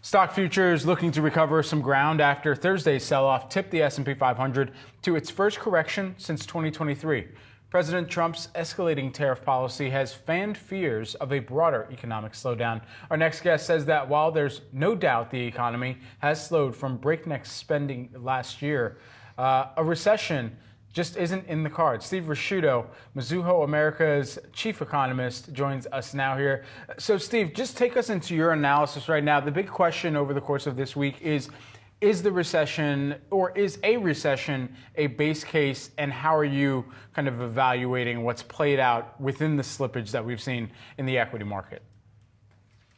Stock futures looking to recover some ground after Thursday's sell-off tipped the S&P 500 to its first correction since 2023. President Trump's escalating tariff policy has fanned fears of a broader economic slowdown. Our next guest says that while there's no doubt the economy has slowed from breakneck spending last year, a recession just isn't in the cards. Steve Risciuto, Mizuho America's chief economist, joins us now here. So Steve, just take us into your analysis right now. The big question over the course of this week is the recession, or is a recession a base case, and how are you kind of evaluating what's played out within the slippage that we've seen in the equity market?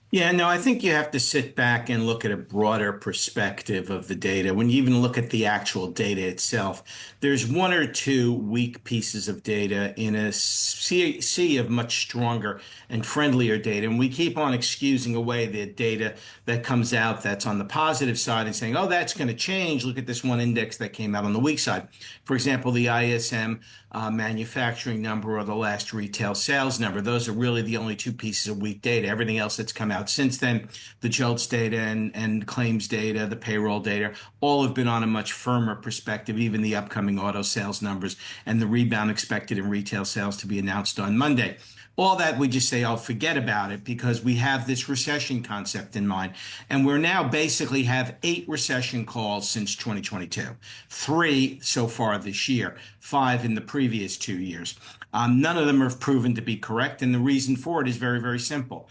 Yeah, no, I think you have to sit back and look at a broader perspective of the data. When you even look at the actual data itself, there's one or two weak pieces of data in a sea of much stronger and friendlier data. And we keep on excusing away the data that comes out that's on the positive side and saying, oh, that's going to change. Look at this one index that came out on the weak side. For example, the ISM manufacturing number or the last retail sales number. Those are really the only two pieces of weak data. Everything else that's come out since then, the JOLTS data and claims data, the payroll data, all have been on a much firmer perspective, even the upcoming auto sales numbers and the rebound expected in retail sales to be announced on Monday. All that we just say, oh, forget about it, because we have this recession concept in mind. And we're now basically have 8 recession calls since 2022, 3 so far this year, 5 in the previous 2 years. None of them have proven to be correct. And the reason for it is very, very simple.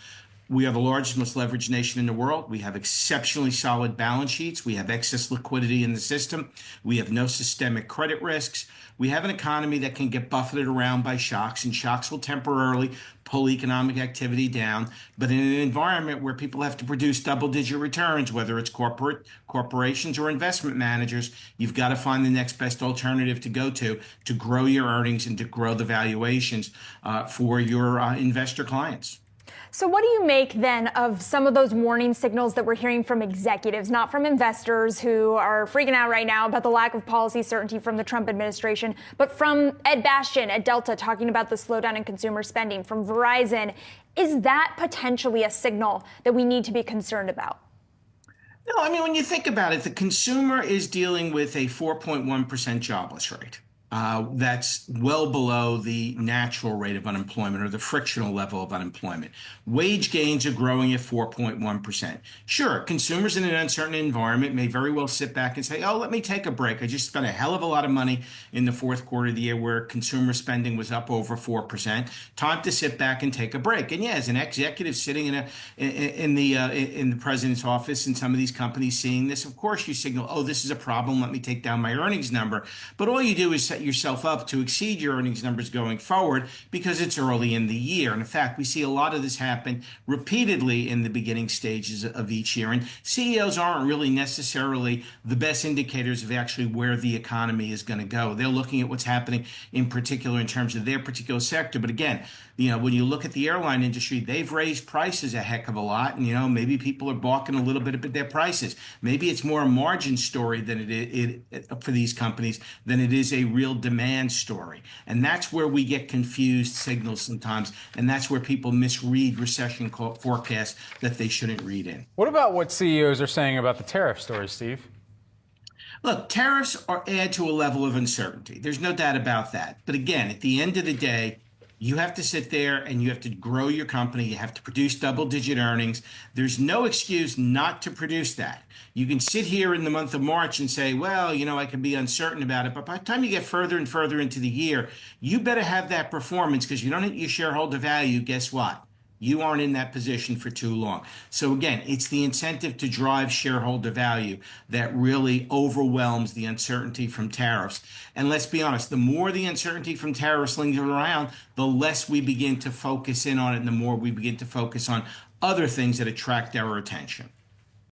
We are the largest, most leveraged nation in the world. We have exceptionally solid balance sheets. We have excess liquidity in the system. We have no systemic credit risks. We have an economy that can get buffeted around by shocks, and shocks will temporarily pull economic activity down. But in an environment where people have to produce double-digit returns, whether it's corporations or investment managers, you've got to find the next best alternative to go to grow your earnings and to grow the valuations for your investor clients. So what do you make then of some of those warning signals that we're hearing from executives, not from investors who are freaking out right now about the lack of policy certainty from the Trump administration, but from Ed Bastian at Delta talking about the slowdown in consumer spending, from Verizon? Is that potentially a signal that we need to be concerned about? No, I mean, when you think about it, the consumer is dealing with a 4.1% jobless rate. That's well below the natural rate of unemployment or the frictional level of unemployment. Wage gains are growing at 4.1%. Sure, consumers in an uncertain environment may very well sit back and say, oh, let me take a break. I just spent a hell of a lot of money in the fourth quarter of the year where consumer spending was up over 4%. Time to sit back and take a break. And yeah, as an executive sitting in the president's office in some of these companies seeing this, of course you signal, oh, this is a problem. Let me take down my earnings number. But all you do is set yourself up to exceed your earnings numbers going forward because it's early in the year. And in fact, we see a lot of this happen repeatedly in the beginning stages of each year. And CEOs aren't really necessarily the best indicators of actually where the economy is going to go. They're looking at what's happening in particular in terms of their particular sector. But again, when you look at the airline industry, they've raised prices a heck of a lot. And, maybe people are balking a little bit at their prices. Maybe it's more a margin story than it is for these companies than it is a real demand story. And that's where we get confused signals sometimes. And that's where people misread recession forecasts that they shouldn't read in. What about what CEOs are saying about the tariff story, Steve? Look, tariffs add to a level of uncertainty. There's no doubt about that. But again, at the end of the day, you have to sit there and you have to grow your company. You have to produce double-digit earnings. There's no excuse not to produce that. You can sit here in the month of March and say, well, I can be uncertain about it. But by the time you get further and further into the year, you better have that performance, because you don't hit your shareholder value. Guess what? You aren't in that position for too long. So again, it's the incentive to drive shareholder value that really overwhelms the uncertainty from tariffs. And let's be honest, the more the uncertainty from tariffs lingers around, the less we begin to focus in on it, and the more we begin to focus on other things that attract our attention.